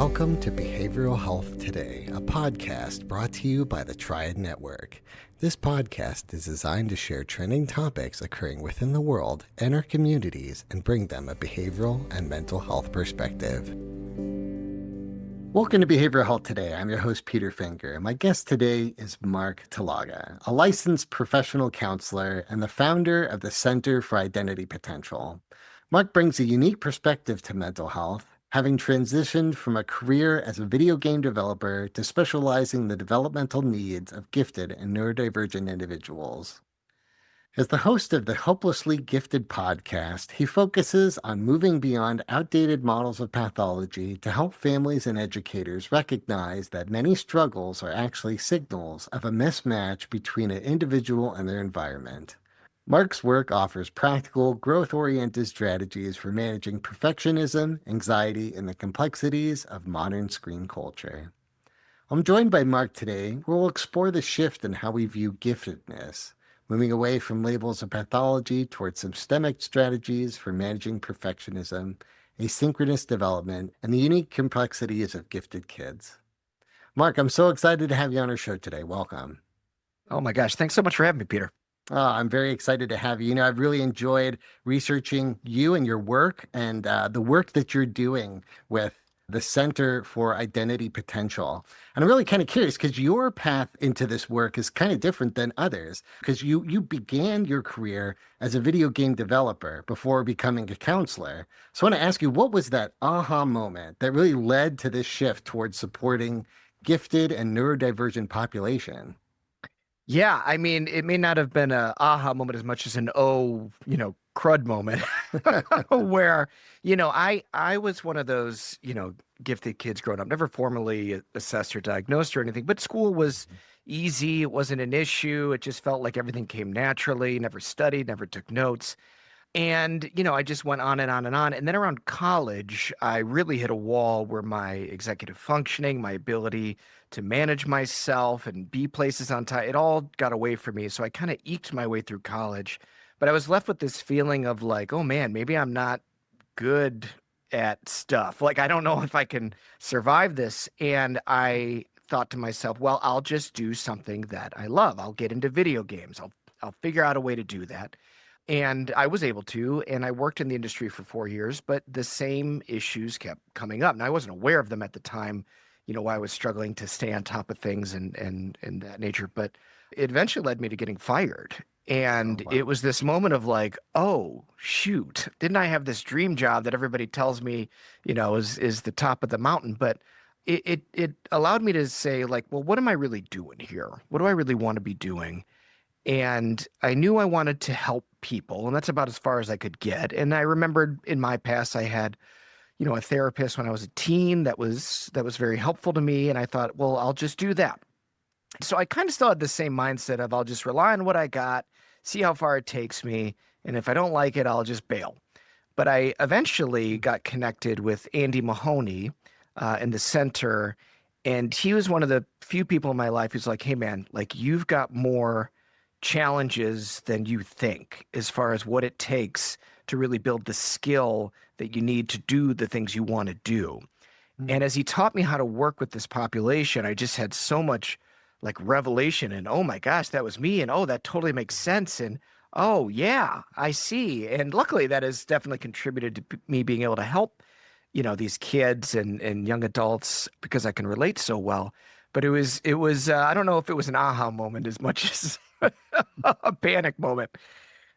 Welcome to Behavioral Health Today, a podcast brought to you by the Triad Network. This podcast is designed to share trending topics occurring within the world and our communities and bring them a behavioral and mental health perspective. Welcome to Behavioral Health Today. I'm your host, Peter Finger. My guest today is Mark Talaga, a licensed professional counselor and the founder of the Center for Identity Potential. Mark brings a unique perspective to mental health, having transitioned from a career as a video game developer to specializing in the developmental needs of gifted and neurodivergent individuals. As the host of the Hopelessly Gifted podcast, he focuses on moving beyond outdated models of pathology to help families and educators recognize that many struggles are actually signals of a mismatch between an individual and their environment. Mark's work offers practical, growth-oriented strategies for managing perfectionism, anxiety, and the complexities of modern screen culture. I'm joined by Mark today, where we'll explore the shift in how we view giftedness, moving away from labels of pathology towards systemic strategies for managing perfectionism, asynchronous development, and the unique complexities of gifted kids. Mark, I'm so excited to have you on our show today. Welcome. Oh my gosh, thanks so much for having me, Peter. I'm very excited to have you. I've really enjoyed researching you and your work and the work that you're doing with the Center for Identity Potential. And I'm really kind of curious because your path into this work is kind of different than others because you began your career as a video game developer before becoming a counselor. So I want to ask you, what was that aha moment that really led to this shift towards supporting gifted and neurodivergent population? Yeah, I mean, it may not have been a aha moment as much as an crud moment where, I was one of those, gifted kids growing up, never formally assessed or diagnosed or anything, but school was easy. It wasn't an issue. It just felt like everything came naturally, never studied, never took notes. And, I just went on and on and on. And then around college, I really hit a wall where my executive functioning, my ability to manage myself and be places on time, it all got away from me. So I kind of eked my way through college. But I was left with this feeling of like, oh man, maybe I'm not good at stuff. Like, I don't know if I can survive this. And I thought to myself, well, I'll just do something that I love. I'll get into video games. I'll figure out a way to do that. And I was able to, and I worked in the industry for 4 years, but the same issues kept coming up. And I wasn't aware of them at the time, why I was struggling to stay on top of things and that nature. But it eventually led me to getting fired. And Oh, wow. it was this moment of like, oh, shoot, didn't I have this dream job that everybody tells me, is the top of the mountain? But it allowed me to say like, well, what am I really doing here? What do I really want to be doing? And I knew I wanted to help people, and that's about as far as I could get. And I remembered in my past, I had, a therapist when I was a teen that was very helpful to me. And I thought, well, I'll just do that. So I kind of still had the same mindset of I'll just rely on what I got, see how far it takes me. And if I don't like it, I'll just bail. But I eventually got connected with Andy Mahoney in the center. And he was one of the few people in my life who's like, hey, man, like you've got more challenges than you think as far as what it takes to really build the skill that you need to do the things you want to do. And as he taught me how to work with this population, I just had so much like revelation and, oh my gosh, that was me. And oh, that totally makes sense. And oh yeah, I see. And luckily that has definitely contributed to me being able to help, these kids and young adults because I can relate so well. But it was I don't know if it was an aha moment as much as a panic moment.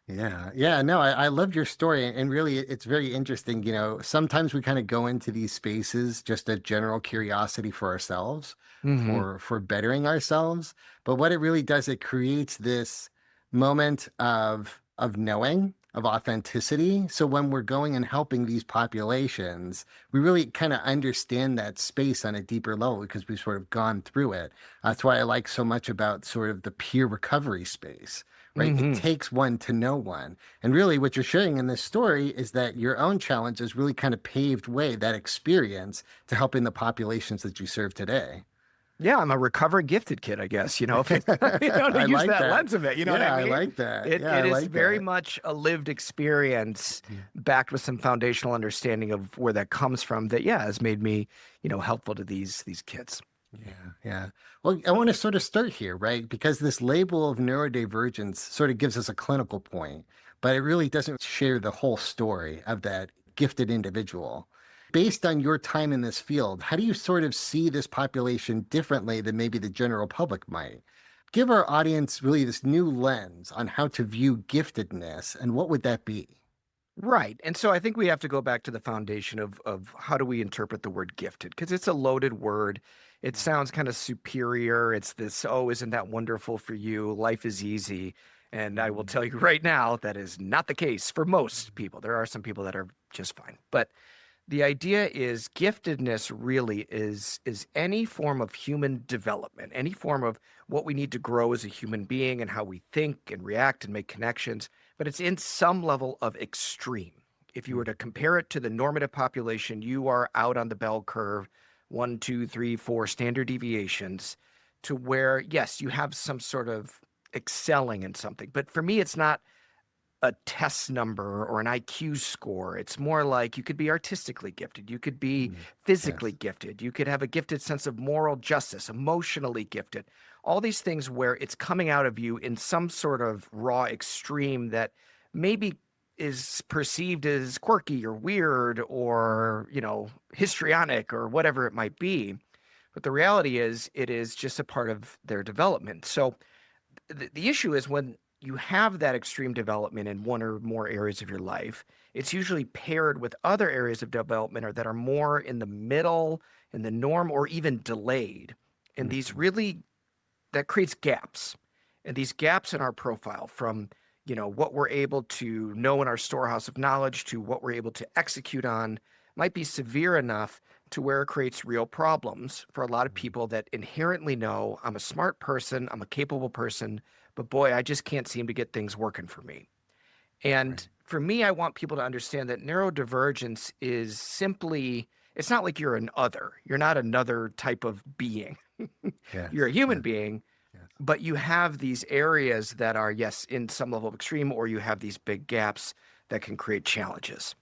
Yeah. No, I loved your story. And really, it's very interesting. Sometimes we kind of go into these spaces just a general curiosity for ourselves, Hmm. for bettering ourselves. But what it really does, it creates this moment of knowing, of authenticity. So when we're going and helping these populations, we really kind of understand that space on a deeper level because we've sort of gone through it. That's why I like so much about sort of the peer recovery space, right? It Hmm. takes one to know one. And really, what you're sharing in this story is that your own challenges really kind of paved way, that experience to helping the populations that you serve today. Yeah, I'm a recovered gifted kid, I guess, if it, to I use like that that. lens of it, you know what I Yeah, I mean? like that. It Yeah, it I is like very that. much a lived experience Mhm. backed with some foundational understanding of where that comes from that, yeah, has made me, helpful to these kids. Yeah, yeah. Well, I want to sort of start here, right? Because this label of neurodivergence sort of gives us a clinical point, but it really doesn't share the whole story of that gifted individual. Based on your time in this field, how do you sort of see this population differently than maybe the general public might? Give our audience really this new lens on how to view giftedness, and what would that be? Right. And so I think we have to go back to the foundation of how do we interpret the word gifted? Because it's a loaded word. It sounds kind of superior. It's this, oh, isn't that wonderful for you? Life is easy. And I will Mhm. tell you right now, that is not the case for most people. There are some people that are just fine. But the idea is giftedness really is any form of human development, any form of what we need to grow as a human being and how we think and react and make connections, but it's in some level of extreme. If you were to compare it to the normative population, you are out on the bell curve, one, two, three, four standard deviations, to where, yes, you have some sort of excelling in something. But for me, it's not a test number or an IQ score. It's more like you could be artistically gifted, you could be Mhm. physically Yes. gifted, you could have a gifted sense of moral justice, emotionally gifted. All these things where it's coming out of you in some sort of raw extreme that maybe is perceived as quirky or weird or, histrionic or whatever it might be. But the reality is, it is just a part of their development. So the issue is when you have that extreme development in one or more areas of your life, it's usually paired with other areas of development or that are more in the middle, in the norm, or even delayed. And these Mhm. really, that creates gaps. And these gaps in our profile from, what we're able to know in our storehouse of knowledge to what we're able to execute on might be severe enough to where it creates real problems for a lot of Mhm. people that inherently know I'm a smart person, I'm a capable person, but boy, I just can't seem to get things working for me. Right. And for me, I want people to understand that neurodivergence is simply, it's not like you're an other. You're not another type of being. Yes. You're a human Yes. being, Yes. but you have these areas that are, yes, in some level of extreme, or you have these big gaps that can create challenges.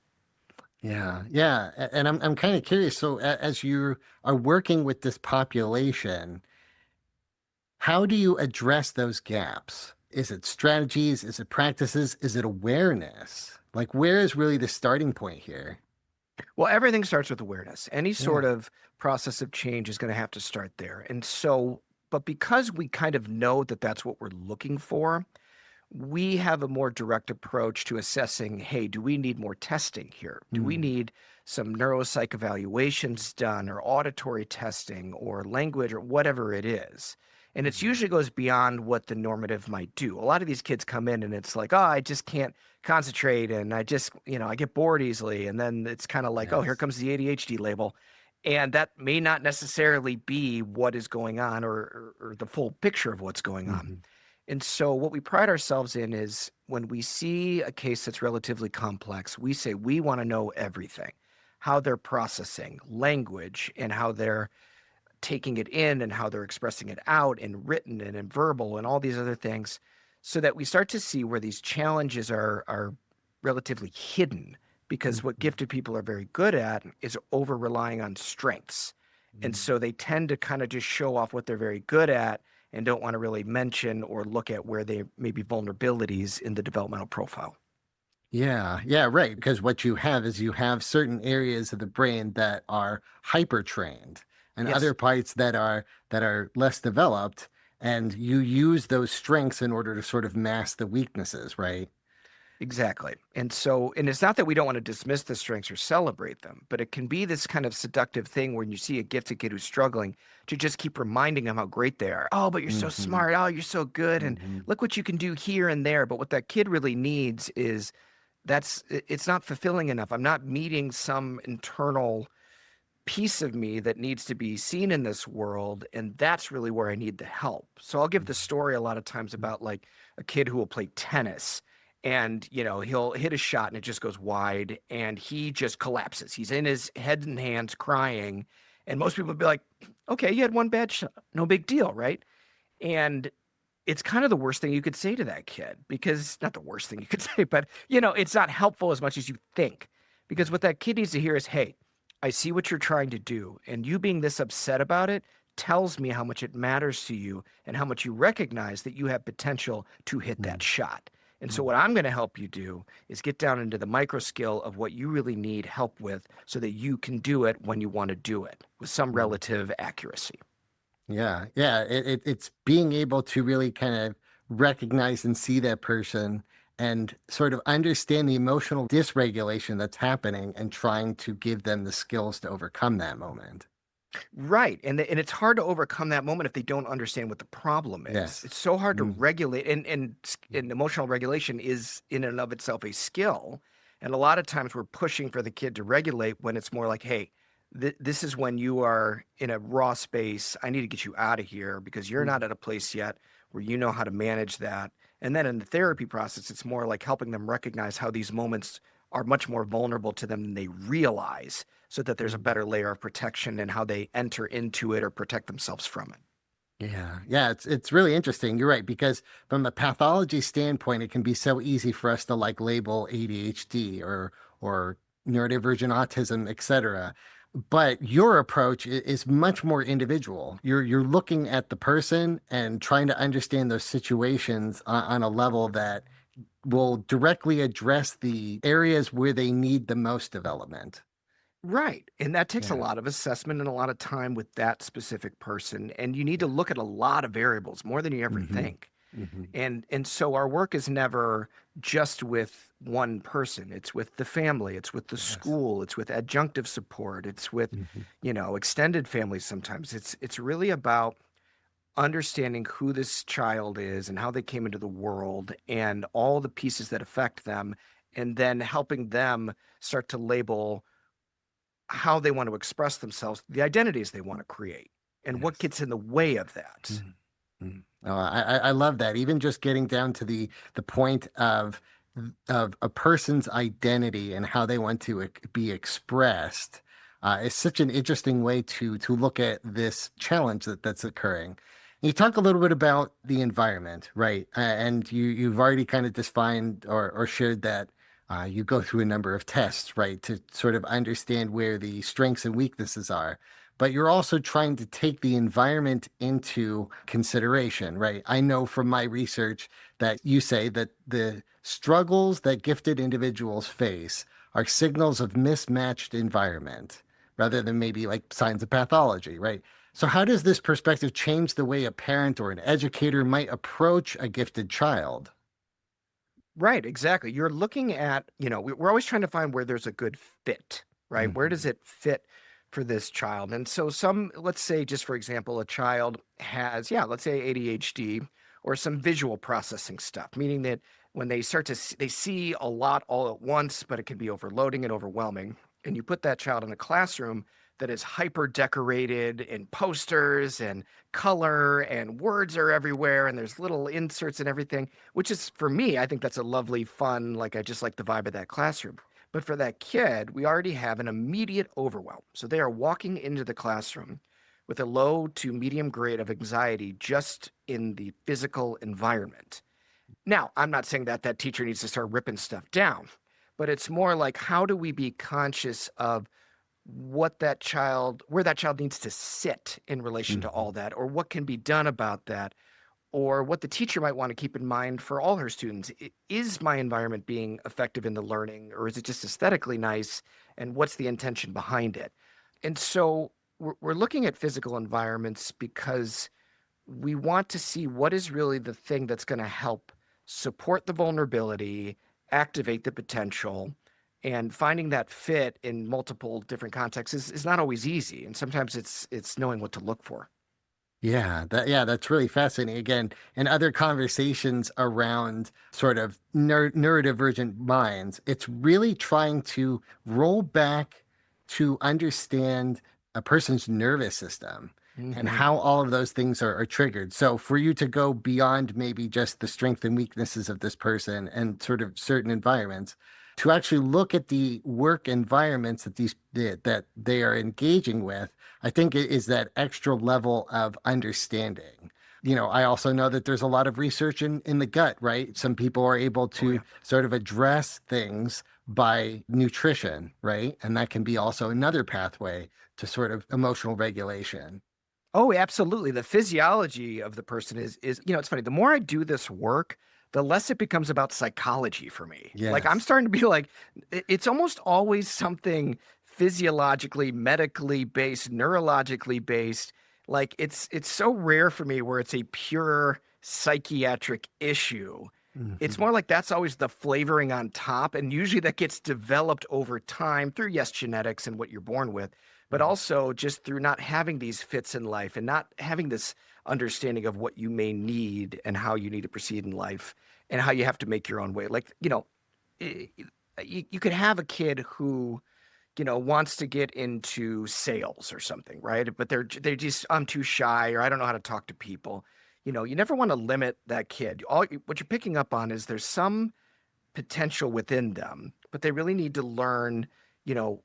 Yeah, yeah, and I'm kind of curious. So, as you are working with this population, how do you address those gaps? Is it strategies? Is it practices? Is it awareness? Like, where is really the starting point here? Well, everything starts with awareness. Any sort Yeah. of process of change is going to have to start there. And so, but because we kind of know that that's what we're looking for, we have a more direct approach to assessing, hey, do we need more testing here? Do we Mm, need some neuropsych evaluations done or auditory testing or language or whatever it is? And it mhm. usually goes beyond what the normative might do. A lot of these kids come in and it's like, oh, I just can't concentrate and I just, I get bored easily. And then it's kind of like, oh, here Yes. comes the ADHD label. And that may not necessarily be what is going on or the full picture of what's going on. Hmm. And so, what we pride ourselves in is when we see a case that's relatively complex, we say we want to know everything, how they're processing language and how they're taking it in and how they're expressing it out in written and in verbal and all these other things, so that we start to see where these challenges are relatively hidden. Because what Hmm. gifted people are very good at is over relying on strengths. And so they tend to kind of just show off what they're very good at and don't want to really mention or look at where they may be vulnerabilities in the developmental profile. Yeah, yeah, right. Because what you have is you have certain areas of the brain that are hyper trained and other Yes. parts that are less developed, and you use those strengths in order to sort of mask the weaknesses, right? Exactly. And so, and it's not that we don't want to dismiss the strengths or celebrate them, but it can be this kind of seductive thing when you see a gifted kid who's struggling to just keep reminding them how great they are. Oh, but you're so Hmm. smart. Oh, you're so good. And Hmm. look what you can do here and there. But what that kid really needs is it's not fulfilling enough. I'm not meeting some internal piece of me that needs to be seen in this world, and that's really where I need the help. So I'll give the story a lot of times about like a kid who will play tennis, and he'll hit a shot and it just goes wide and he just collapses. He's in his head and hands crying, And most people would be like, okay, you had one bad shot, no big deal, right? And it's kind of the worst thing you could say to that kid because not the worst thing you could say, but it's not helpful as much as you think. Because what that kid needs to hear is, hey, I see what you're trying to do, and you being this upset about it tells me how much it matters to you and how much you recognize that you have potential to hit that Mm, shot. And so, mm, what I'm going to help you do is get down into the micro skill of what you really need help with so that you can do it when you want to do it with some mm. relative accuracy. Yeah, yeah. It's being able to really kind of recognize and see that person and sort of understand the emotional dysregulation that's happening and trying to give them the skills to overcome that moment. Right. And it's hard to overcome that moment if they don't understand what the problem is. Yes. It's so hard to Mm, regulate and emotional regulation is in and of itself a skill. And a lot of times we're pushing for the kid to regulate when it's more like, hey, this is when you are in a raw space. I need to get you out of here because you're not mm, at a place yet where you know how to manage that. And then in the therapy process, it's more like helping them recognize how these moments are much more vulnerable to them than they realize so that there's a mm. better layer of protection in how they enter into it or protect themselves from it. Yeah, yeah, it's really interesting. You're right, because from a pathology standpoint, it can be so easy for us to like label ADHD or neurodivergent autism, etc. But your approach is much more individual. You're looking at the person and trying to understand those situations on a level that will directly address the areas where they need the most development. Right. And that takes a Yeah. lot of assessment and a lot of time with that specific person. And you need to Yeah. look at a lot of variables, more than you ever Hmm. think. Hmm. And so our work is never just with one person. It's with the family, it's with the Yes. school, it's with adjunctive support, it's with, Hmm. extended families sometimes. It's really about understanding who this child is and how they came into the world and all the pieces that affect them, and then helping them start to label how they want to express themselves, the identities they want to create, and what Yes. gets in the way of that. Mm, mm. Oh, I love that. Even just getting down to the point of a person's identity and how they want to be expressed is such an interesting way to look at this challenge that's occurring. You talk a little bit about the environment, right? And you've already kind of defined or shared that you go through a number of tests, right, to sort of understand where the strengths and weaknesses are, but you're also trying to take the environment into consideration, right? I know from my research that you say that the struggles that gifted individuals face are signals of mismatched environment rather than maybe like signs of pathology, right? So, how does this perspective change the way a parent or an educator might approach a gifted child? Right, exactly. You're looking at, we're always trying to find where there's a good fit, right? Where does Hmm. it fit for this child? And so, let's say, just for example, a child has, yeah, let's say ADHD or some visual processing stuff, meaning that when they start to, they see a lot all at once, but it can be overloading and overwhelming. And you put that child in a classroom that is hyper decorated in posters and color and words are everywhere and there's little inserts and everything, which is for me, I think that's a lovely, fun, like I just like the vibe of that classroom. But for that kid, we already have an immediate overwhelm. So they are walking into the classroom with a low to medium grade of anxiety just in the physical environment. Now, I'm not saying that that teacher needs to start ripping stuff down, but it's more like how do we be conscious of where that child needs to sit in relation to Hmm. all that, or what can be done about that, or what the teacher might want to keep in mind for all her students. Is my environment being effective in the learning, or is it just aesthetically nice? And what's the intention behind it? And so we're looking at physical environments because we want to see what is really the thing that's going to help support the vulnerability, activate the potential, and finding that fit in multiple different contexts is not always easy. And sometimes it's knowing what to look for. Yeah, that's really fascinating. Again, in other conversations around sort of neurodivergent minds, it's really trying to roll back to understand a person's nervous system and Hmm. how all of those things are triggered. So for you to go beyond maybe just the strengths and weaknesses of this person and sort of certain environments, to actually look at the work environments that that they are engaging with, I think it is that extra level of understanding. I also know that there's a lot of research in the gut, right? Some people are able Oh to yeah. sort of address things by nutrition, right? And that can be also another pathway to sort of emotional regulation. Oh, absolutely. The physiology of the person it's funny. The more I do this work, the less it becomes about psychology for me. Like I'm Yes. starting to be like, it's almost always something physiologically, medically based, neurologically based. Like it's so rare for me where it's a pure psychiatric issue. It's Hmm. more like that's always the flavoring on top, and usually that gets developed over time through, yes, genetics and what you're born with, but Right. also just through not having these fits in life and not having this understanding of what you may need and how you need to proceed in life and how you have to make your own way. Like, i- you could have a kid who, wants to get into sales or something, right? But they're just, I'm too shy, or I don't know how to talk to people. You never want to limit that kid. What you're picking up on is there's some potential within them, but they really need to learn, you know,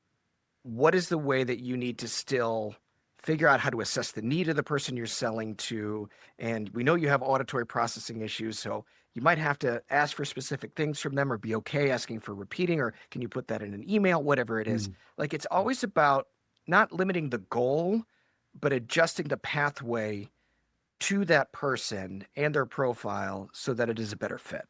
what is the way that you need to still figure out how to assess the need of the person you're selling to. And we know you have auditory processing issues, so you might have to ask for specific things from them or be okay asking for repeating, or can you put that in an email, whatever it is. Mm. Like it's always about not limiting the goal, but adjusting the pathway to that person and their profile so that it is a better fit.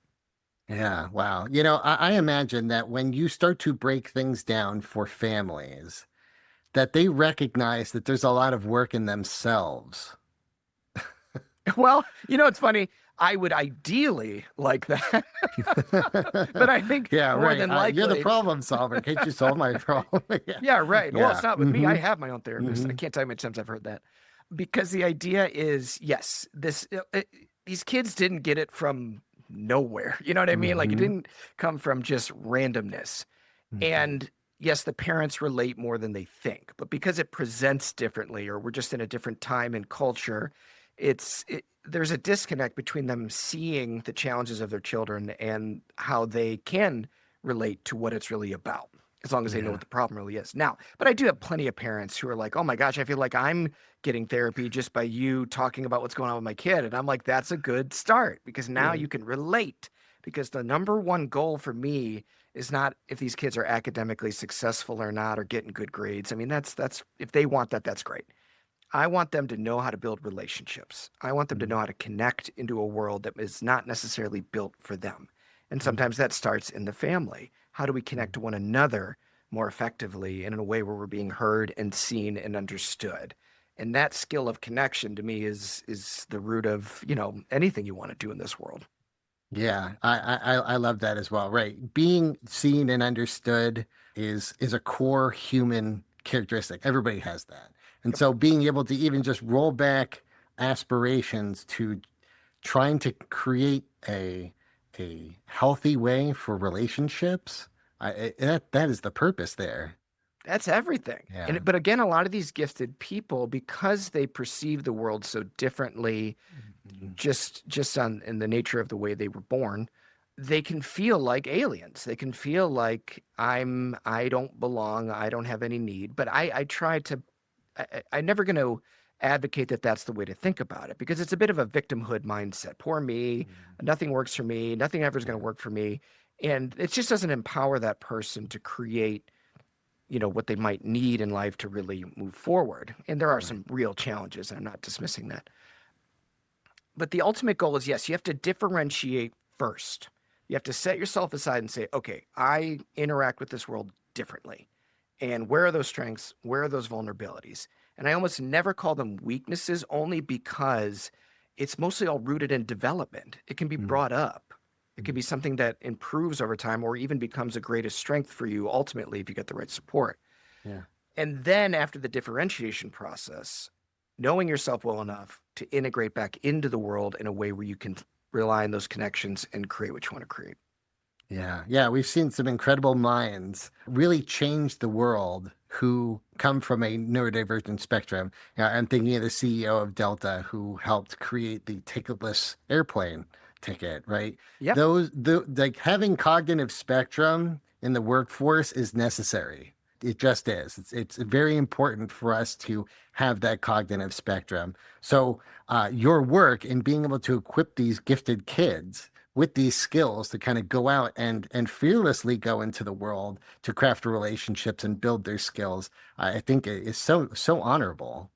Yeah, wow. I imagine that when you start to break things down for families, that they recognize that there's a lot of work in themselves. Well, it's funny. I would ideally like that, but I think Yeah, more right. than You're the likely, problem solver. Can't you solve my problem? Yeah. yeah, right. Well, Yeah. it's not with me. Hmm. I have my own therapist. I Hmm. can't tell you how many times I've heard that. Because the idea is, yes, these kids didn't get it from nowhere. You know what I mean? Like it Hmm. didn't come from just randomness. Hmm. And yes, the parents relate more than they think, but because it presents differently, or we're just in a different time and culture, there's a disconnect between them seeing the challenges of their children and how they can relate to what it's really about, as long as they know what Yeah. the problem really is. Now, but I do have plenty of parents who are like, oh my gosh, I feel like I'm getting therapy just by you talking about what's going on with my kid. And I'm like, that's a good start because now Yeah. you can relate. Because the number one goal for me is not if these kids are academically successful or not or getting good grades. I mean, that's if they want that, that's great. I want them to know how to build relationships. I want them to know how to connect into a world that is not necessarily built for them. And Mhm. sometimes that starts in the family. How do we connect Mhm. to one another more effectively and in a way where we're being heard and seen and understood? And that skill of connection to me is the root of, anything you want to do in this world. Yeah, I love that as well. Right. Being seen and understood is a core human characteristic. Everybody has that. And Yep. so being able to even just roll back aspirations to trying to create a healthy way for relationships, that is the purpose there. That's everything. Yeah. But again, a lot of these gifted people, because they perceive the world so differently, Mhm. just on in the nature of the way they were born, they can feel like aliens. They can feel like I don't belong, I don't have any need. But I try to I'm never going to advocate that that's the way to think about it because it's a bit of a victimhood mindset. Poor me, Mhm. nothing works for me, nothing ever is going Yeah. to work for me. And it just doesn't empower that person to create what they might need in life to really move forward. And there are Right. some real challenges, and I'm not dismissing that. But the ultimate goal is, yes, you have to differentiate first. You have to set yourself aside and say, okay, I interact with this world differently. And where are those strengths? Where are those vulnerabilities? And I almost never call them weaknesses only because it's mostly all rooted in development. It can be Mhm. brought up. It could Mhm. be something that improves over time or even becomes a greatest strength for you ultimately if you get the right support. Yeah. And then after the differentiation process, knowing yourself well enough to integrate back into the world in a way where you can rely on those connections and create what you want to create. Yeah, yeah, we've seen some incredible minds really change the world who come from a neurodivergent spectrum. I'm thinking of the CEO of Delta who helped create the ticketless airplane ticket, right? Yep. Like having cognitive spectrum in the workforce is necessary. it just is. It's very important for us to have that cognitive spectrum. So your work in being able to equip these gifted kids with these skills to kind of go out and fearlessly go into the world to craft relationships and build their skills, I think is so honorable.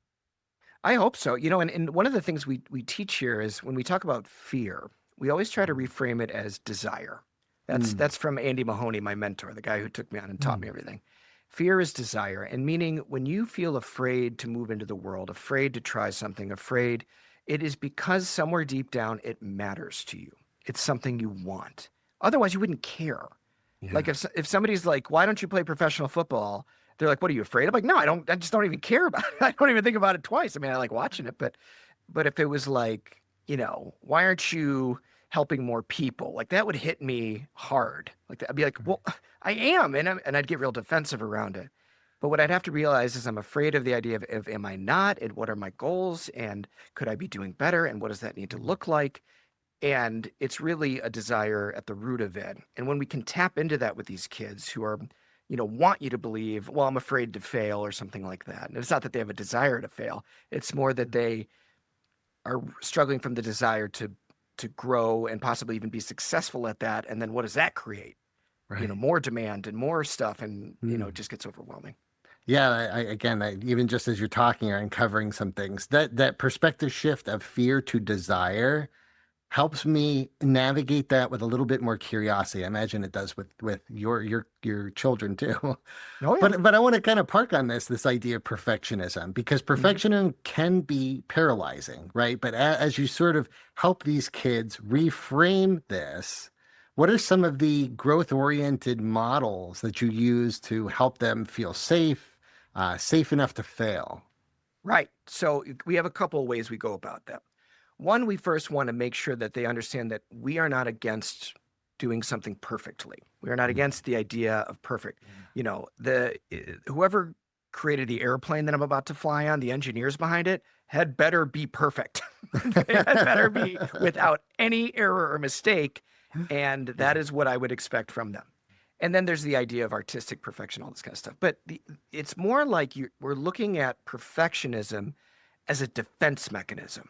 I hope so. And one of the things we teach here is when we talk about fear, we always try to reframe it as desire. Mm, That's from Andy Mahoney, my mentor, the guy who took me on and taught me mm, everything. Fear is desire, and meaning when you feel afraid to move into the world, afraid to try something, afraid, it is because somewhere deep down it matters to you. It's something you want. Otherwise, you wouldn't care. Like yeah. if somebody's like, "Why don't you play professional football?" They're like, "What are you afraid?" I'm like, "No, I don't. I just don't even care about it. I don't even think about it twice. I mean, I like watching it, but if it was like, why aren't you helping more people? Like that would hit me hard. Like I'd be like, "Well, I am," and I'd get real defensive around it. But what I'd have to realize is I'm afraid of the idea of am I not, and what are my goals, and could I be doing better, and what does that need to look like? And it's really a desire at the root of it. And when we can tap into that with these kids who are, want you to believe, well, I'm afraid to fail or something like that. And it's not that they have a desire to fail. It's more that they are struggling from the desire to grow and possibly even be successful at that. And then what does that create? Right. More demand and more stuff. And, it Mm. just gets overwhelming. Yeah, again, even just as you're talking or uncovering some things, that perspective shift of fear to desire helps me navigate that with a little bit more curiosity. I imagine it does with your children too. Oh, yeah. But I want to kind of park on this idea of perfectionism because Hmm. perfectionism can be paralyzing, right? But as you sort of help these kids reframe this, what are some of the growth-oriented models that you use to help them feel safe, safe enough to fail? Right. So we have a couple of ways we go about that. One, we first want to make sure that they understand that we are not against doing something perfectly. We are not against the idea of perfect. The whoever created the airplane that I'm about to fly on, the engineers behind it, had better be perfect. They had better be without any error or mistake, and that Yeah. is what I would expect from them. And then there's the idea of artistic perfection, all this kind of stuff. But it's more like we're looking at perfectionism as a defense mechanism.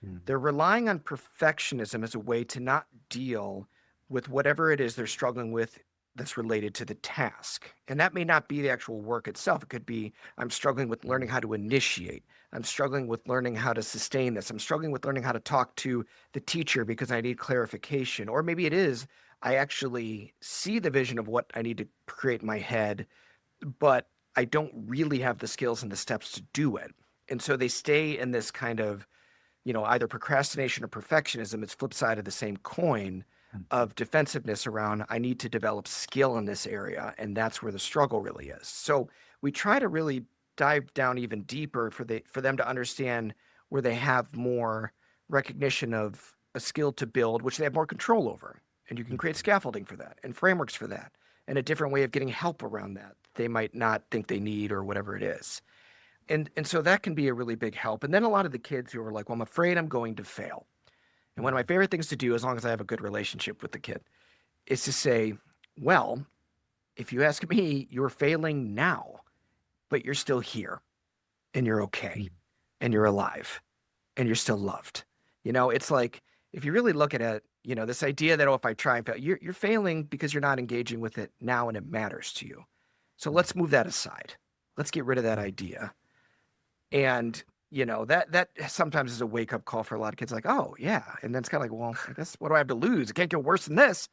Mm. They're relying on perfectionism as a way to not deal with whatever it is they're struggling with that's related to the task. And that may not be the actual work itself. It could be I'm struggling with learning how to initiate. I'm struggling with learning how to sustain this. I'm struggling with learning how to talk to the teacher because I need clarification. Or maybe it is I actually see the vision of what I need to create in my head, but I don't really have the skills and the steps to do it. And so they stay in this kind of either procrastination or perfectionism. It's flip side of the same coin of defensiveness around I need to develop skill in this area, and that's where the struggle really is. So we try to really dive down even deeper for them to understand where they have more recognition of a skill to build, which they have more control over. And you can create scaffolding for that and frameworks for that and a different way of getting help around that they might not think they need or whatever it is. And so that can be a really big help. And then a lot of the kids who are like, well, I'm afraid I'm going to fail. And one of my favorite things to do, as long as I have a good relationship with the kid, is to say, well, if you ask me, you're failing now, but you're still here and you're okay and you're alive and you're still loved. It's like if you really look at it, this idea that, oh, if I try and fail, you're failing because you're not engaging with it now and it matters to you. So let's move that aside. Let's get rid of that idea. And that sometimes is a wake up call for a lot of kids. Like, oh yeah, and then it's kind of like, well, I guess what do I have to lose? It can't get worse than this.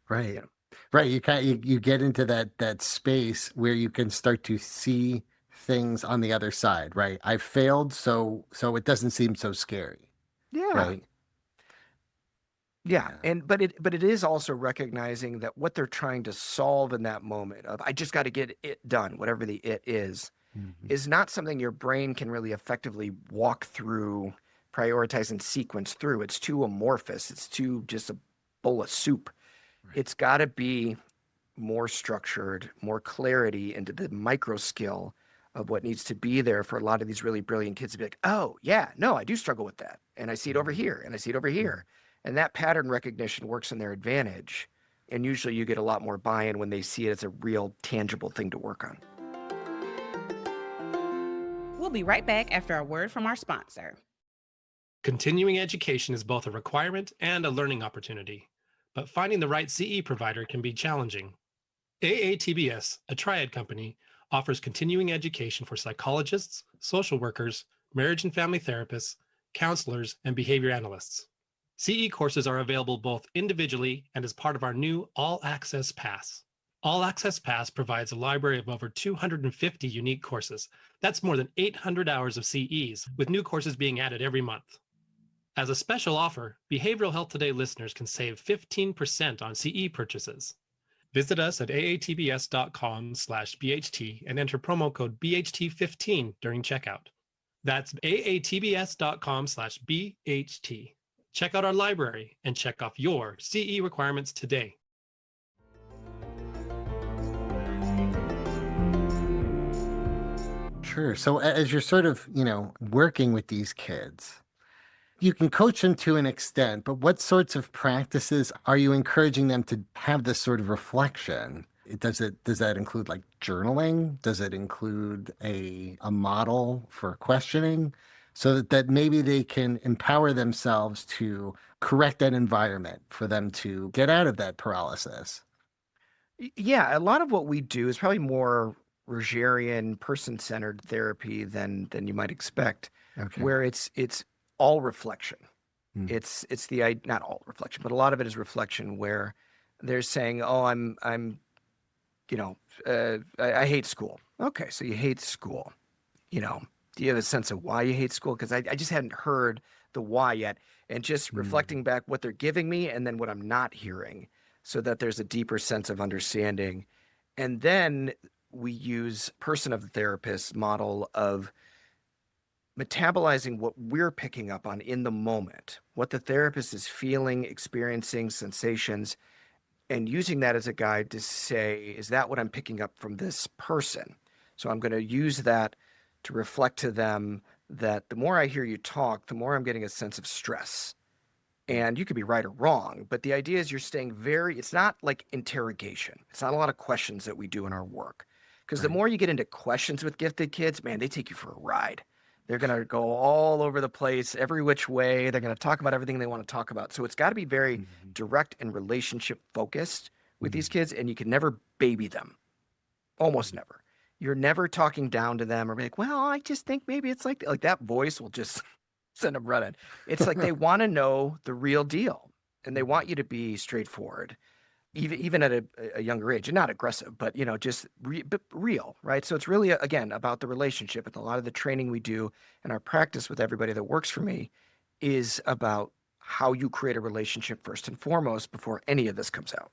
Right. You know, Right. You get into that space where you can start to see things on the other side, right? I failed, so it doesn't seem so scary, yeah, right? yeah, Yeah. and but it is also recognizing that what they're trying to solve in that moment of I just got to get it done, whatever the it Mhm. is not something your brain can really effectively walk through, prioritize, and sequence through. It's too amorphous. It's too just a bowl of soup. Right. It's got to be more structured, more clarity into the micro skill of what needs to be there for a lot of these really brilliant kids to be like, oh, yeah, no, I do struggle with that. And I see it over Mhm. here and I see it over Mhm. here. And that pattern recognition works in their advantage And usually you get a lot more buy-in when they see it as a real tangible thing to work on. We'll be right back after a word from our sponsor. Continuing education is both a requirement and a learning opportunity, but finding the right CE provider can be challenging. AATBS, a triad company, offers continuing education for psychologists, social workers, marriage and family therapists, counselors, and behavior analysts. CE courses are available both individually and as part of our new All Access Pass. All Access Pass provides a library of over 250 unique courses. That's more than 800 hours of CEs, with new courses being added every month. As a special offer, Behavioral Health Today listeners can save 15% on CE purchases. Visit us at aatbs.com/BHT and enter promo code BHT15 during checkout. That's aatbs.com/BHT. Check out our library and check off your CE requirements today. Sure. So as you're sort of, working with these kids, you can coach them to an extent, but what sorts of practices are you encouraging them to have this sort of reflection? Does that include like journaling? Does it include a model for questioning so that maybe they can empower themselves to correct that environment for them to get out of that paralysis? Yeah, a lot of what we do is probably more Rogerian person-centered therapy than you might expect, Okay. where it's all reflection. Mm. It's not all reflection, but a lot of it is reflection where they're saying, "Oh, I'm you know, I hate school." Okay, so you hate school. You know, do you have a sense of why you hate school? Because I just hadn't heard the why yet. And just Mm. reflecting back what they're giving me and then what I'm not hearing so that there's a deeper sense of understanding. And then we use person of the therapist model of metabolizing what we're picking up on in the moment, what the therapist is feeling, experiencing, sensations, and using that as a guide to say, is that what I'm picking up from this person? So I'm going to use that to reflect to them that the more I hear you talk, the more I'm getting a sense of stress. And you could be right or wrong, but the idea is you're staying it's not like interrogation. It's not a lot of questions that we do in our work. Because the Right. more you get into questions with gifted kids, man, they take you for a ride. They're going to go all over the place, every which way. They're going to talk about everything they want to talk about. So it's got to be very Mhm. direct and relationship focused with these Mhm. kids, and you can never baby them. Almost Mhm. never. You're never talking down to them or be like, well, I just think maybe it's like that voice will just send them running. It's like they want to know the real deal and they Mhm. want you to be straightforward, even at a younger age and not aggressive, but just but real, right? So it's really, again, about the relationship. And a lot of the training we do and our practice with everybody that works for me is about how you create a relationship first and foremost before any of this comes out.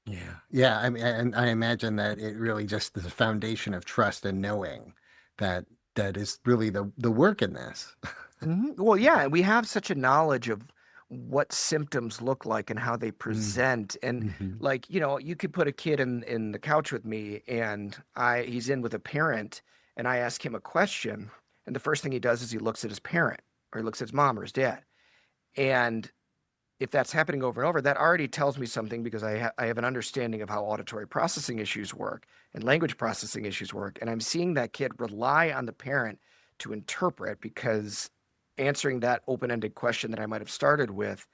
Yeah. Yeah. I mean, and I imagine that it really just is a foundation of trust and knowing that that is really the work in this. Well, yeah, and we have such a knowledge of what symptoms look like and how they Mm. present. And Hmm. like, you could put a kid in the couch with me and he's in with a parent and I ask him a question and the first thing he does is he looks at his parent or he looks at his mom or his dad. And if that's happening over and over, that already tells me something because I have an understanding of how auditory processing issues work and language processing issues work. And I'm seeing that kid rely on the parent to interpret because answering that open-ended question that I might have started with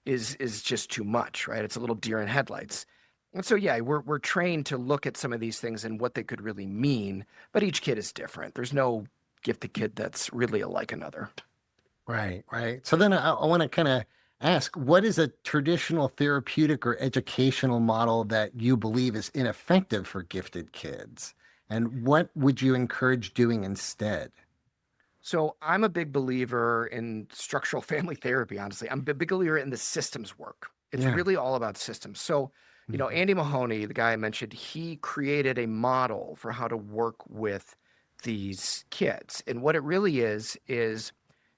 is just too much, right? It's a little deer in headlights. And so yeah, we're trained to look at some of these things and what they could really mean, but each kid is different. There's no gifted kid that's really alike another. Right. Right. So then I want to kind of ask, what is a traditional therapeutic or educational model that you believe is ineffective for gifted kids? And what would you encourage doing instead? So I'm a big believer in structural family therapy, honestly. I'm a big believer in the systems work. It's Yeah. really all about systems. So, Hmm. Andy Mahoney, the guy I mentioned, he created a model for how to work with these kids. And what it really is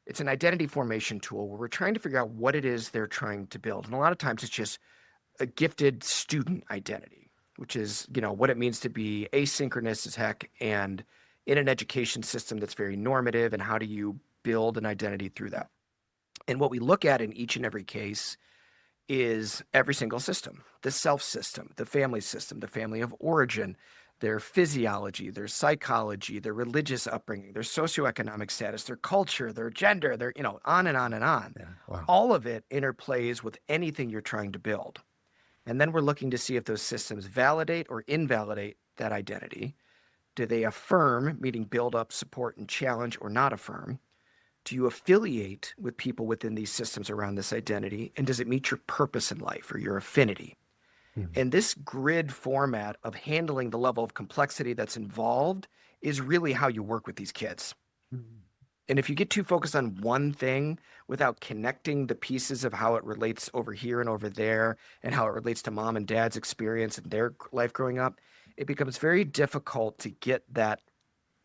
it's an identity formation tool where we're trying to figure out what it is they're trying to build. And a lot of times it's just a gifted student identity, which is, what it means to be asynchronous as heck and in an education system that's very normative. And how do you build an identity through that? And what we look at in each and every case is every single system, the self system, the family of origin, their physiology, their psychology, their religious upbringing, their socioeconomic status, their culture, their gender, their, on and on and on. Yeah. Wow. All of it interplays with anything you're trying to build. And then we're looking to see if those systems validate or invalidate that identity. Do they affirm, meaning build up, support, and challenge, or not affirm? Do you affiliate with people within these systems around this identity? And does it meet your purpose in life or your affinity? Mhm. And this grid format of handling the level of complexity that's involved is really how you work with these kids. Mhm. And if you get too focused on one thing without connecting the pieces of how it relates over here and over there and how it relates to mom and dad's experience and their life growing up, it becomes very difficult to get that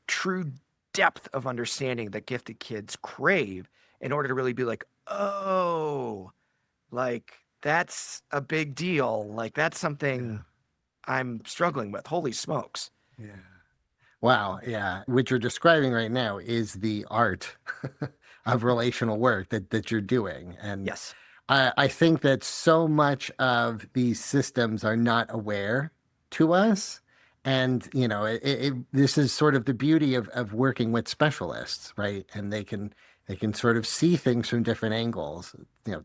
true depth of understanding that gifted kids crave in order to really be like, oh, like that's a big deal. Like that's Yeah. something I'm struggling with. Holy smokes. Yeah. Wow. Yeah. What you're describing right now is the art of relational work that you're doing. And Yes. I think that so much of these systems are not aware to us. And, this is sort of the beauty of working with specialists, right? And they can sort of see things from different angles.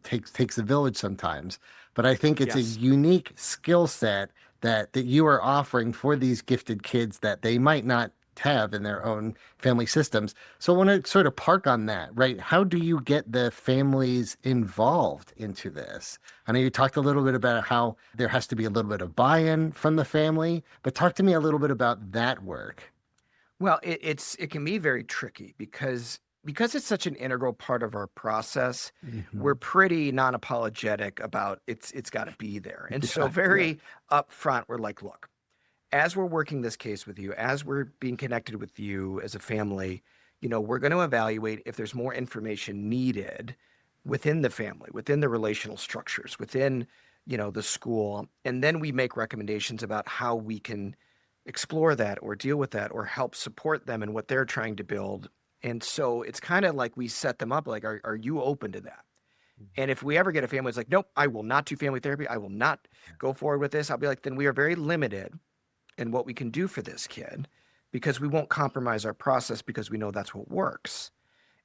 Takes a village sometimes. But I think it's a Yes. unique skill set that you are offering for these gifted kids that they might not have in their own family systems. So I want to sort of park on that, right? How do you get the families involved into this? I know you talked a little bit about how there has to be a little bit of buy-in from the family, but talk to me a little bit about that work. Well, it can be very tricky because it's such an integral part of our process. We're Hmm. pretty non-apologetic about it's got to be there. And so Yeah, yeah. very upfront, we're like, look, as we're working this case with you, as we're being connected with you as a family, we're going to evaluate if there's more information needed within the family, within the relational structures, within, the school. And then we make recommendations about how we can explore that or deal with that or help support them in what they're trying to build. And so it's kind of like we set them up like, are you open to that? And if we ever get a family that's like, nope, I will not do family therapy. I will not go forward with this. I'll be like, then we are very limited in what we can do for this kid because we won't compromise our process because we know that's what works.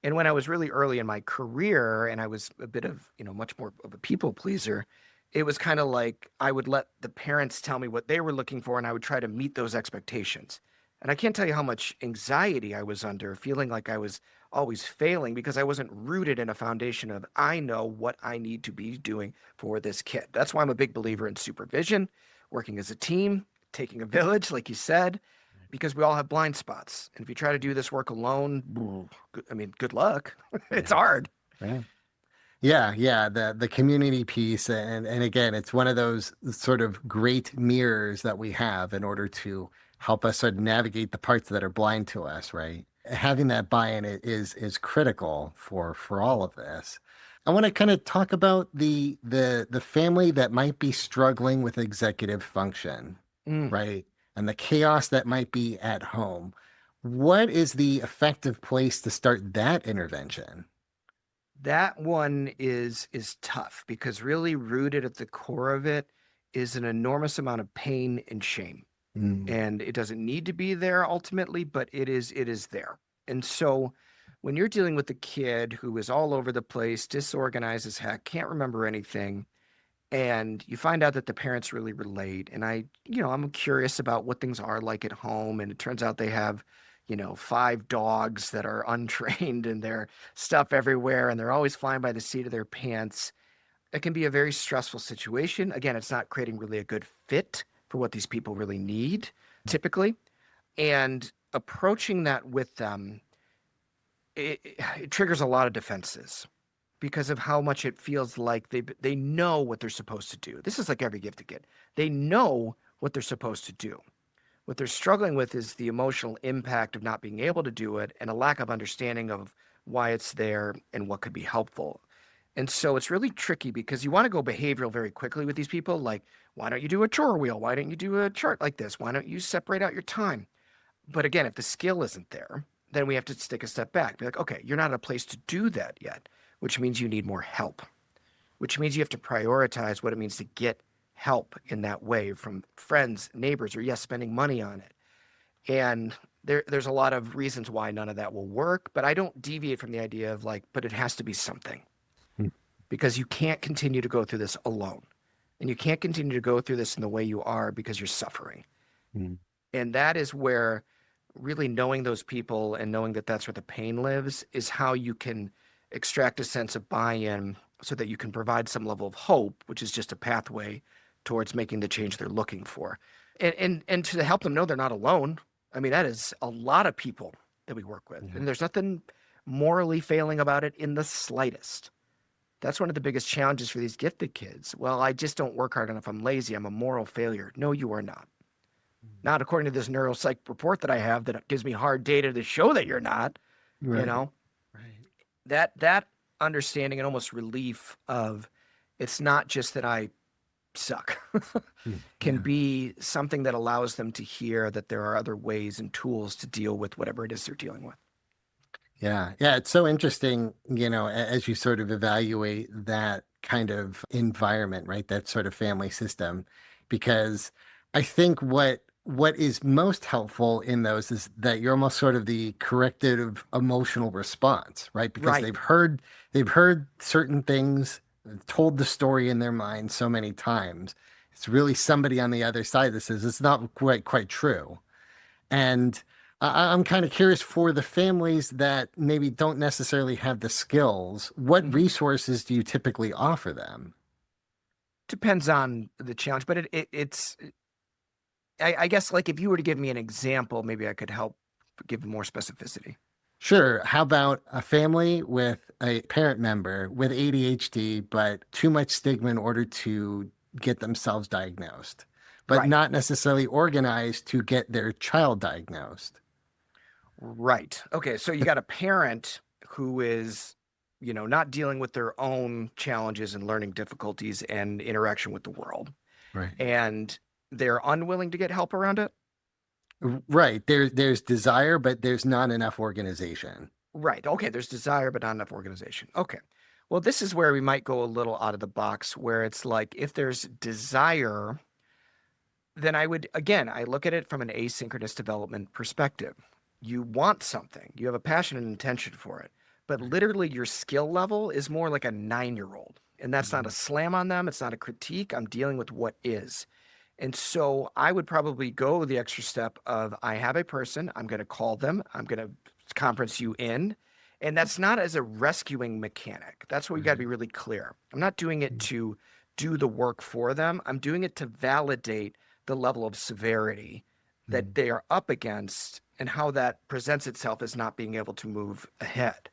And when I was really early in my career and I was a bit of, much more of a people pleaser, it was kind of like I would let the parents tell me what they were looking for and I would try to meet those expectations. And I can't tell you how much anxiety I was under, feeling like I was always failing because I wasn't rooted in a foundation of I know what I need to be doing for this kid. That's why I'm a big believer in supervision, working as a team, taking a village, like you said, because we all have blind spots. And if you try to do this work alone, I mean, good luck. It's Yeah. hard. Right. Yeah, yeah, the community piece, and again, it's one of those sort of great mirrors that we have in order to help us sort of navigate the parts that are blind to us, right? Having that buy-in is critical for all of this. I want to kind of talk about the family that might be struggling with executive function, Mm. right? And the chaos that might be at home. What is the effective place to start that intervention? That one is tough because really rooted at the core of it is an enormous amount of pain and shame. Mm. And it doesn't need to be there ultimately, but it is there. And so when you're dealing with a kid who is all over the place, disorganized as heck, can't remember anything, and you find out that the parents really relate, and I'm curious about what things are like at home, and it turns out they have, five dogs that are untrained and their stuff everywhere, and they're always flying by the seat of their pants. It can be a very stressful situation. Again, it's not creating really a good fit for what these people really need typically. And approaching that with them, it triggers a lot of defenses because of how much it feels like they know what they're supposed to do. This is like every gifted kid. They know what they're supposed to do. What they're struggling with is the emotional impact of not being able to do it and a lack of understanding of why it's there and what could be helpful. And so it's really tricky because you want to go behavioral very quickly with these people. Like, why don't you do a chore wheel? Why don't you do a chart like this? Why don't you separate out your time? But again, if the skill isn't there, then we have to take a step back. Be like, okay, you're not at a place to do that yet, which means you need more help. which means you have to prioritize what it means to get help in that way from friends, neighbors, or yes, spending money on it. And there's a lot of reasons why none of that will work, but I don't deviate from the idea of like, but it has to be something Mm. because you can't continue to go through this alone. And you can't continue to go through this in the way you are because you're suffering. Mm. And that is where really knowing those people and knowing that that's where the pain lives is how you can extract a sense of buy-in so that you can provide some level of hope, which is just a pathway towards making the change they're looking for. And to help them know they're not alone. I mean, that is a lot of people that we work with. Yeah. And there's nothing morally failing about it in the slightest. That's one of the biggest challenges for these gifted kids. Well, I just don't work hard enough. I'm lazy. I'm a moral failure. No, you are not. Not according to this neuropsych report that I have that gives me hard data to show that you're not, you Right. know, Right. that understanding and almost relief of it's not just that I suck Mm. can Yeah. be something that allows them to hear that there are other ways and tools to deal with whatever it is they're dealing with. Yeah. Yeah. It's so interesting, as you sort of evaluate that kind of environment, right? That sort of family system, because I think what is most helpful in those is that you're almost sort of the corrective emotional response, right? Because Right. they've heard certain things, told the story in their mind so many times. It's really somebody on the other side that says it's not quite true. And I'm kind of curious for the families that maybe don't necessarily have the skills, what Mhm. resources do you typically offer them? Depends on the challenge, but it's I guess like if you were to give me an example, maybe I could help give more specificity. Sure. How about a family with a parent member with ADHD, but too much stigma in order to get themselves diagnosed, but Right. not necessarily organized to get their child diagnosed? Right. Okay. So you got a parent who is, not dealing with their own challenges and learning difficulties and interaction with the world, Right. and they're unwilling to get help around it. Right. There's desire, but there's not enough organization. Right. Okay. There's desire, but not enough organization. Okay. Well, this is where we might go a little out of the box, where it's like if there's desire, then I look at it from an asynchronous development perspective. You want something, you have a passion and intention for it, but literally your skill level is more like a 9-year-old. And that's not a slam on them, it's not a critique. I'm dealing with what is. And so I would probably go the extra step of I have a person, I'm going to call them, I'm going to conference you in. And that's not as a rescuing mechanic. That's where you got to be really clear. I'm not doing it to do the work for them, I'm doing it to validate the level of severity that they are up against and how that presents itself as not being able to move ahead.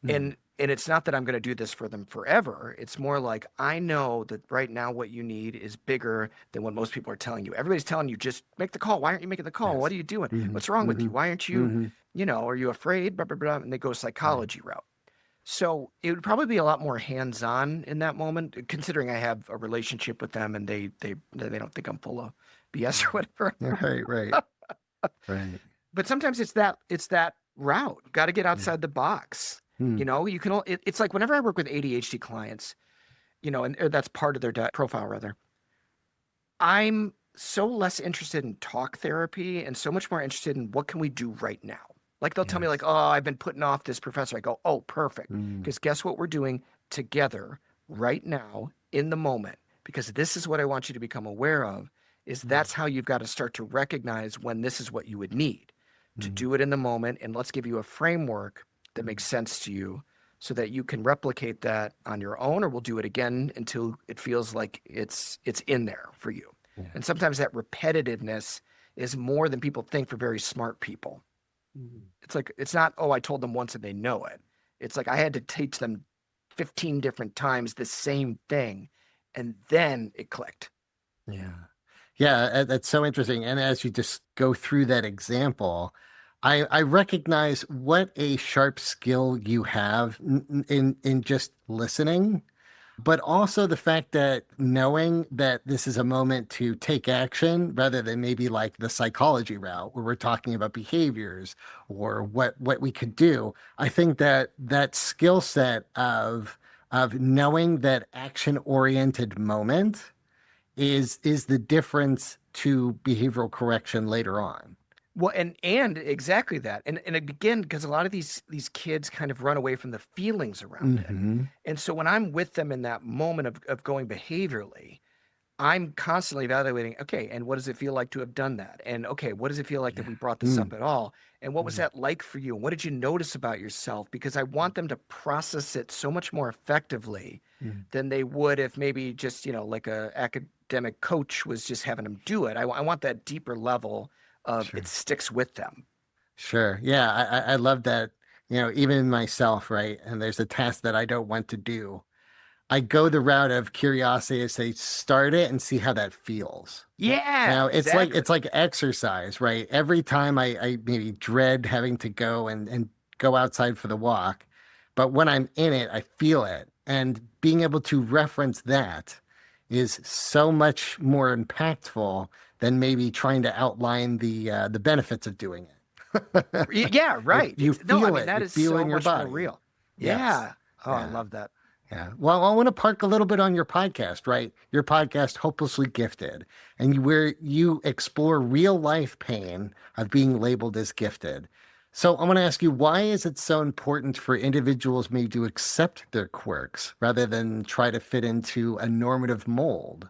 And it's not that I'm going to do this for them forever. It's more like I know that right now what you need is bigger than what most people are telling you. Everybody's telling you just make the call. Why aren't you making the call? What Yes. are you doing? Hmm. What's wrong with Hmm. you? Why aren't you, Hmm. are you afraid? Blah, blah, blah. And they go psychology route. So it would probably be a lot more hands-on in that moment, considering I have a relationship with them and they don't think I'm full of BS or whatever. Right, right, right. But sometimes it's that route. Got to get Yeah. outside the box. Hmm. You can. It's like whenever I work with ADHD clients, and that's part of their profile rather. I'm so less interested in talk therapy and so much more interested in what can we do right now. Like they'll tell me like, Yes. oh, I've been putting off this professor. I go, oh, perfect. Hmm. Because guess what we're doing together right now in the moment. Because this is what I want you to become aware of. Is that's how you've got to start to recognize when this is what you would need to do it in the moment. And let's give you a framework that makes sense to you so that you can replicate that on your own, or we'll do it again until it feels like it's in there for you. Yeah. And sometimes that repetitiveness is more than people think for very smart people. It's like, it's not, oh, I told them once and they know it. It's like I had to teach them 15 different times the same thing, and then it clicked. Yeah. Yeah, that's so interesting. And as you just go through that example, I recognize what a sharp skill you have in just listening, but also the fact that knowing that this is a moment to take action rather than maybe like the psychology route where we're talking about behaviors or what we could do. I think that that skill set of of knowing that action-oriented moment is the difference to behavioral correction later on. Well, and exactly that. And again, because a lot of these kids kind of run away from the feelings around it. Mm-hmm. And so when I'm with them in that moment of going behaviorally, I'm constantly evaluating, okay, and what does it feel like to have done that? And okay, what does it feel like that Yeah. we brought this Mm. up at all? And what was Mm. that like for you? And what did you notice about yourself? Because I want them to process it so much more effectively Mm. than they would if maybe just, like a academic coach was just having them do it. I want that deeper level of it Sure. sticks with them. Sure. Yeah, I love that, even myself, right? And there's a task that I don't want to do. I go the route of curiosity to say, start it and see how that feels. Yeah, Now exactly. it's like exercise, right? Every time I maybe dread having to go and go outside for the walk, but when I'm in it, I feel it. And being able to reference that is so much more impactful than maybe trying to outline the benefits of doing it. Yeah, right. You No, I feel mean it. You that is feel it so in your much more body. real. Yes. Yeah. Oh, I Yeah. love that. Yeah. Well, I want to park a little bit on your podcast, right? Your podcast, Hopelessly Gifted, and where you explore real life pain of being labeled as gifted. So I want to ask you, why is it so important for individuals maybe to accept their quirks rather than try to fit into a normative mold?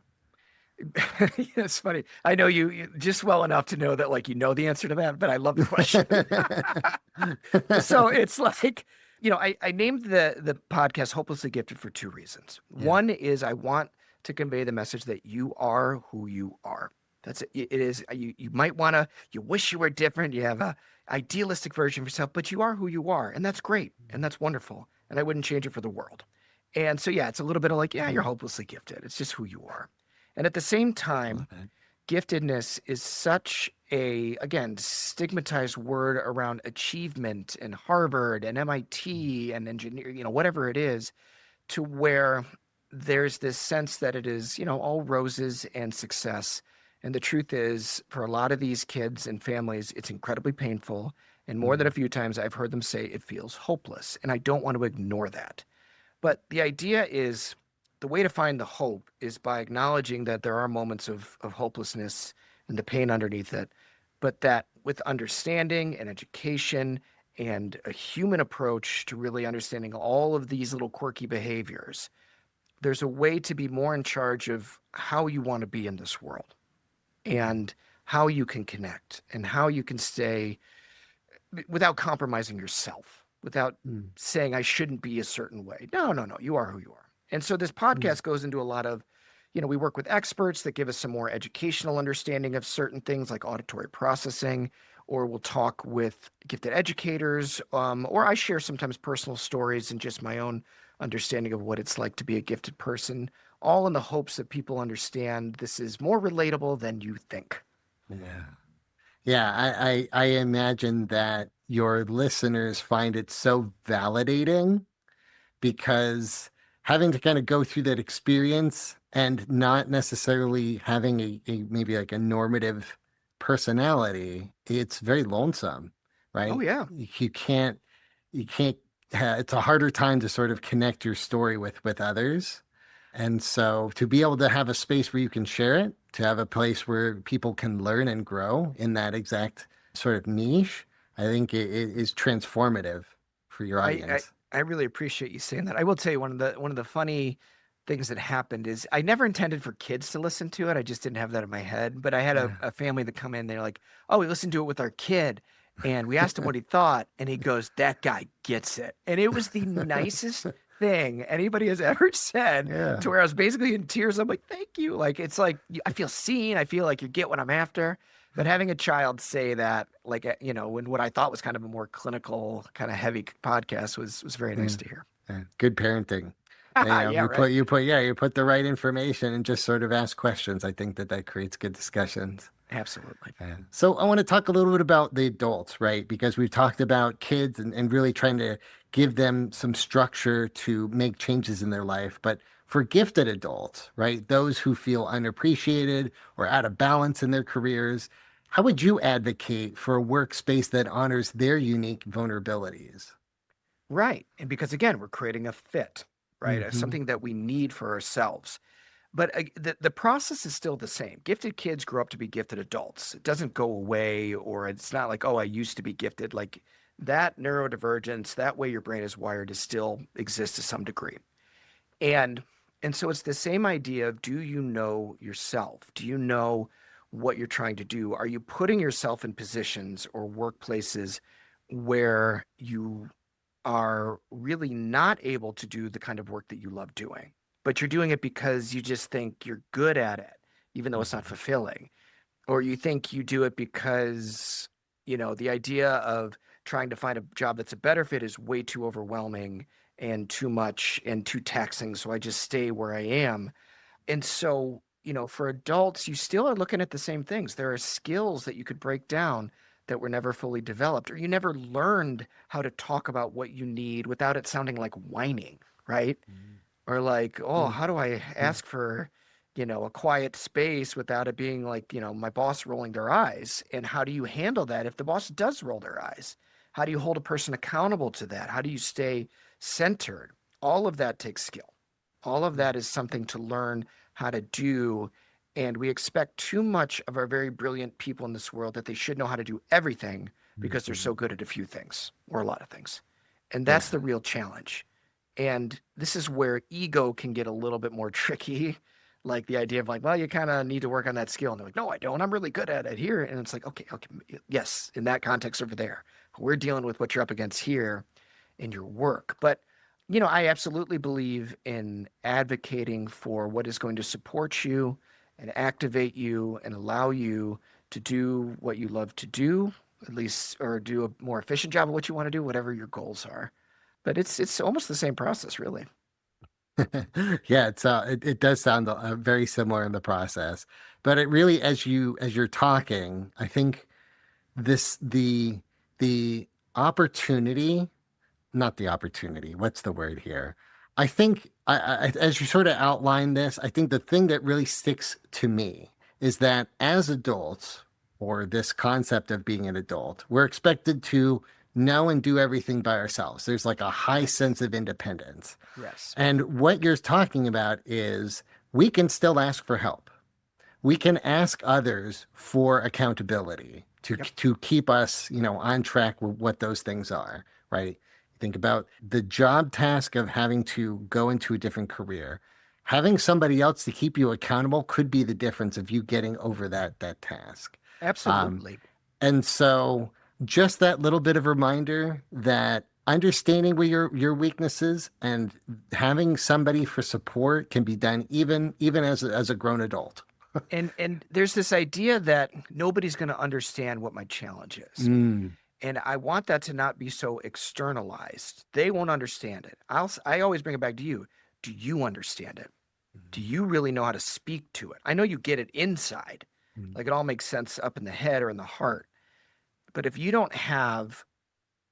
It's funny. I know you just well enough to know that like you know the answer to that, but I love the question. So it's like, I named the podcast Hopelessly Gifted for two reasons. Yeah. One is I want to convey the message that you are who you are. That's it. It is you might want to you wish you were different. You have a idealistic version of yourself, but you are who you are, and that's great and that's wonderful. And I wouldn't change it for the world. And so yeah, it's a little bit of like, yeah, you're hopelessly gifted. It's just who you are. And at the same time, Love it. giftedness is such a, again, stigmatized word around achievement and Harvard and MIT and engineer, whatever it is, to where there's this sense that it is, all roses and success. And the truth is, for a lot of these kids and families, it's incredibly painful. And more than a Mm. few times, I've heard them say it feels hopeless. And I don't want to ignore that. But the idea is the way to find the hope is by acknowledging that there are moments of hopelessness and the pain underneath it, but that with understanding and education and a human approach to really understanding all of these little quirky behaviors, there's a way to be more in charge of how you want to be in this world and how you can connect and how you can stay without compromising yourself, without Mm. saying I shouldn't be a certain way. No, no, no. You are who you are. And so this Mm. podcast goes into a lot of, we work with experts that give us some more educational understanding of certain things like auditory processing, or we'll talk with gifted educators, or I share sometimes personal stories and just my own understanding of what it's like to be a gifted person, all in the hopes that people understand this is more relatable than you think. Yeah. Yeah, I imagine that your listeners find it so validating because having to kind of go through that experience and not necessarily having a maybe like a normative personality, it's very lonesome, Oh, right? yeah. You can't it's a harder time to sort of connect your story with others. And so to be able to have a space where you can share it, to have a place where people can learn and grow in that exact sort of niche, I think it is transformative for your I, I audience. I really appreciate you saying that. I will tell you one of the funny things that happened is I never intended for kids to listen to it. I just didn't have that in my head. But I had a, Yeah. a family that come in. They're like, "Oh, we listened to it with our kid," and we asked him what he thought, and he goes, "That guy gets it." And it was the nicest thing anybody has ever said. Yeah. To where I was basically in tears. I'm like, "Thank you." Like it's like I feel seen. I feel like you get what I'm after. But having a child say that, like, when what I thought was kind of a more clinical, kind of heavy podcast was very nice Yeah. to hear. Yeah. Good parenting. And, Yeah, right. you put the right information and just sort of ask questions. I think that creates good discussions. Absolutely. Yeah. So I want to talk a little bit about the adults, right? Because we've talked about kids and really trying to give them some structure to make changes in their life. But for gifted adults, right? Those who feel unappreciated or out of balance in their careers, how would you advocate for a workspace that honors their unique vulnerabilities? Right. And because again, we're creating a fit. right? Hmm. Something that we need for ourselves. But the process is still the same. Gifted kids grow up to be gifted adults. It doesn't go away, or it's not like, oh, I used to be gifted. Like that neurodivergence, that way your brain is wired, is still exists to some degree. And and so it's the same idea of, do you know yourself? Do you know what you're trying to do? Are you putting yourself in positions or workplaces where you are really not able to do the kind of work that you love doing, but you're doing it because you just think you're good at it, even though it's not fulfilling? Or you think you do it because, the idea of trying to find a job that's a better fit is way too overwhelming and too much and too taxing, so I just stay where I am. And so, for adults, you still are looking at the same things. There are skills that you could break down that were never fully developed, or you never learned how to talk about what you need without it sounding like whining, right? Or like, oh, how do I ask for, a quiet space without it being like, my boss rolling their eyes? And how do you handle that if the boss does roll their eyes? How do you hold a person accountable to that? How do you stay centered? All of that takes skill. All of that is something to learn how to do. And we expect too much of our very brilliant people in this world, that they should know how to do everything because they're Hmm. so good at a few things or a lot of things. And that's Yeah. the real challenge. And this is where ego can get a little bit more tricky. Like the idea of like, well, you kind of need to work on that skill. And they're like, no, I don't. I'm really good at it here. And it's like, okay, yes, in that context over there. We're dealing with what you're up against here in your work. But, I absolutely believe in advocating for what is going to support you and activate you and allow you to do what you love to do, at least, or do a more efficient job of what you want to do, whatever your goals are. But it's almost the same process, really. Yeah, it does sound very similar in the process, but it really, as you're talking, I think this the opportunity, not the opportunity, what's the word here? I think as you sort of outline this, I think the thing that really sticks to me is that as adults, or this concept of being an adult, we're expected to know and do everything by ourselves. There's like a high Yes. sense of independence. Yes. And what you're talking about is we can still ask for help. We can ask others for accountability Yep. to keep us, on track with what those things are, right? Think about the job task of having to go into a different career. Having somebody else to keep you accountable could be the difference of you getting over that task. Um, Absolutely. and so just that little bit of reminder that understanding where your weaknesses and having somebody for support can be done even as a grown adult. And there's this idea that nobody's going to understand what my challenge is. Mm, And I want that to not be so externalized. They won't understand it. I always bring it back to you. Do you understand it? Do you really know how to speak to it? I know you get it inside. mm, Like it all makes sense up in the head or in the heart. But if you don't have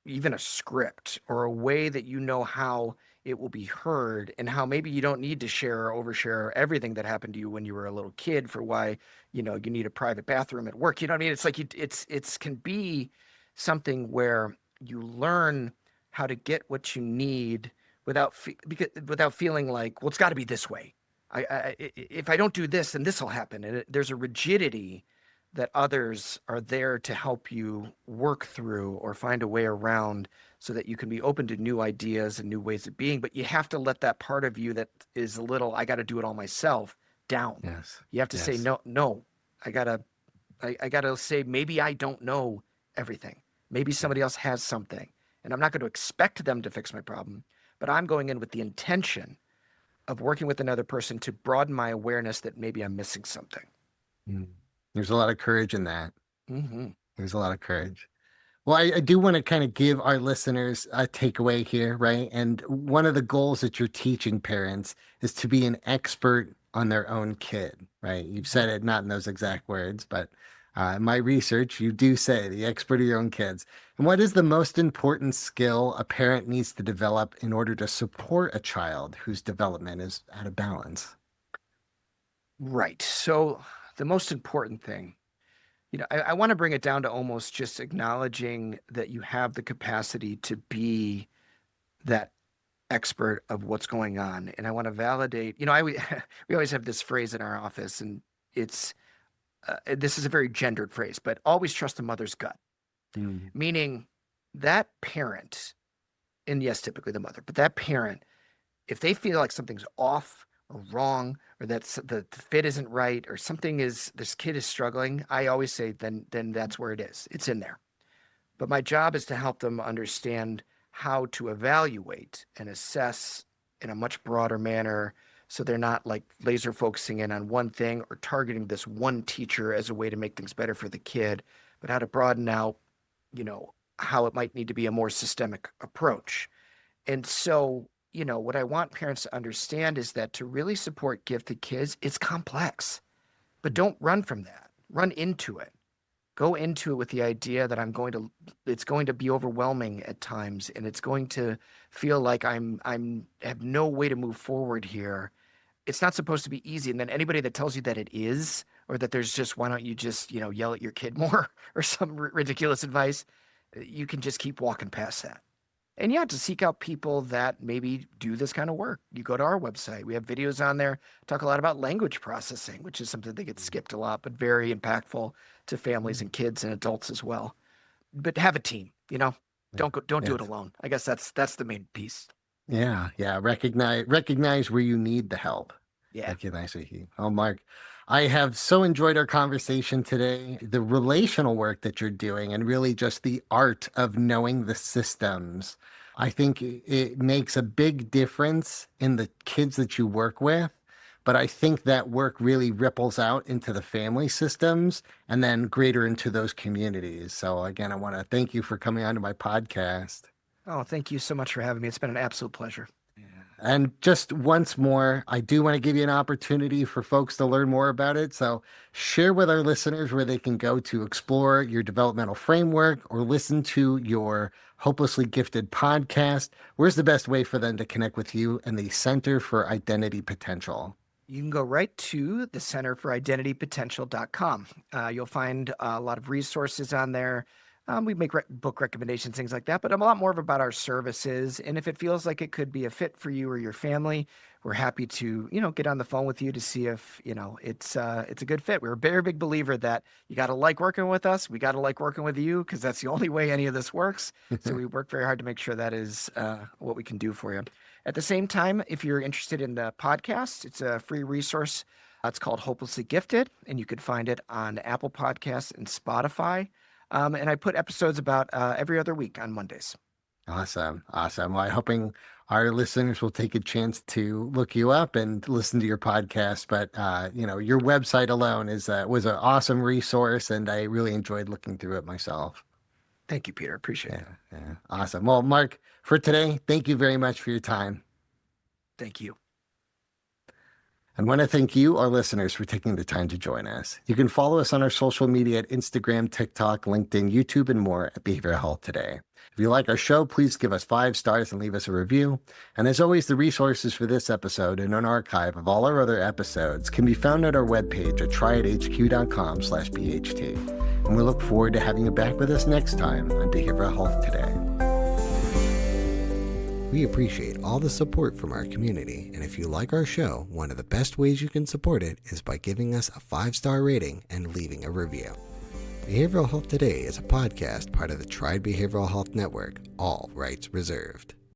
even a script or a way that you know how it will be heard, and how maybe you don't need to share or overshare everything that happened to you when you were a little kid for why, you need a private bathroom at work. You know what I mean? It's like it's can be something where you learn how to get what you need without feeling like, well, it's got to be this way. If I don't do this, then this will happen. And there's a rigidity that others are there to help you work through or find a way around, so that you can be open to new ideas and new ways of being. But you have to let that part of you that is a little, I got to do it all myself, down. yes, You have to say, yes, no, no, I gotta, I gotta say, maybe I don't know everything. Maybe yeah, somebody else has something, and I'm not going to expect them to fix my problem, but I'm going in with the intention of working with another person to broaden my awareness that maybe I'm missing something. mm. There's a lot of courage in that. Hmm. There's a lot of courage. Well, I do want to kind of give our listeners a takeaway here, right? And one of the goals that you're teaching parents is to be an expert on their own kid, right? You've said it not in those exact words, but in my research, you do say the expert of your own kids. And what is the most important skill a parent needs to develop in order to support a child whose development is out of balance? Right. So the most important thing, I want to bring it down to almost just acknowledging that you have the capacity to be that expert of what's going on, and I want to validate. We always have this phrase in our office, and it's this is a very gendered phrase, but always trust a mother's gut, Mm. meaning that parent, and yes, typically the mother, but that parent, if they feel like something's off or wrong, or that the fit isn't right, or this kid is struggling, I always say, then that's where it is. It's in there. But my job is to help them understand how to evaluate and assess in a much broader manner, so they're not like laser focusing in on one thing or targeting this one teacher as a way to make things better for the kid, but how to broaden out, how it might need to be a more systemic approach. And so, what I want parents to understand is that to really support gifted kids, it's complex, but don't run from that. Run into it. Go into it with the idea that it's going to be overwhelming at times, and it's going to feel like have no way to move forward here. It's not supposed to be easy. And then anybody that tells you that it is, or that there's just, why don't you just, yell at your kid more or some ridiculous advice, you can just keep walking past that. And yeah, to seek out people that maybe do this kind of work. You go to our website. We have videos on there, talk a lot about language processing, which is something that gets skipped a lot, but very impactful to families and kids and adults as well. But have a team, don't do it alone. I guess that's the main piece. Yeah, yeah. Recognize where you need the help. Yeah. Recognize where you. Oh, Mark, I have so enjoyed our conversation today. The relational work that you're doing, and really just the art of knowing the systems. I think it makes a big difference in the kids that you work with. But I think that work really ripples out into the family systems and then greater into those communities. So again, I want to thank you for coming onto my podcast. Oh, thank you so much for having me. It's been an absolute pleasure. And just once more, I do want to give you an opportunity for folks to learn more about it. So share with our listeners where they can go to explore your developmental framework or listen to your Hopelessly Gifted podcast. Where's the best way for them to connect with you and the Center for Identity Potential? You can go right to the Center for Identity Potential.com. You'll find a lot of resources on there. We make book recommendations, things like that, but I'm a lot more about our services. And if it feels like it could be a fit for you or your family, we're happy to, get on the phone with you to see if, it's a good fit. We're a very big believer that you got to like working with us. We got to like working with you, because that's the only way any of this works. So we work very hard to make sure that is what we can do for you. At the same time, if you're interested in the podcast, it's a free resource. It's called Hopelessly Gifted, and you can find it on Apple Podcasts and Spotify. And I put episodes about every other week on Mondays. Awesome. Awesome. Well, I'm hoping our listeners will take a chance to look you up and listen to your podcast. But, your website alone was an awesome resource, and I really enjoyed looking through it myself. Thank you, Peter. Appreciate it. Yeah. Awesome. Well, Mark, for today, thank you very much for your time. Thank you. I want to thank you, our listeners, for taking the time to join us. You can follow us on our social media at Instagram, TikTok, LinkedIn, YouTube, and more at Behavioral Health Today. If you like our show, please give us 5 stars and leave us a review. And as always, the resources for this episode and an archive of all our other episodes can be found at our webpage at triadhq.com/BHT. And we look forward to having you back with us next time on Behavioral Health Today. We appreciate all the support from our community, and if you like our show, one of the best ways you can support it is by giving us a 5-star rating and leaving a review. Behavioral Health Today is a podcast part of the Triad Behavioral Health Network, all rights reserved.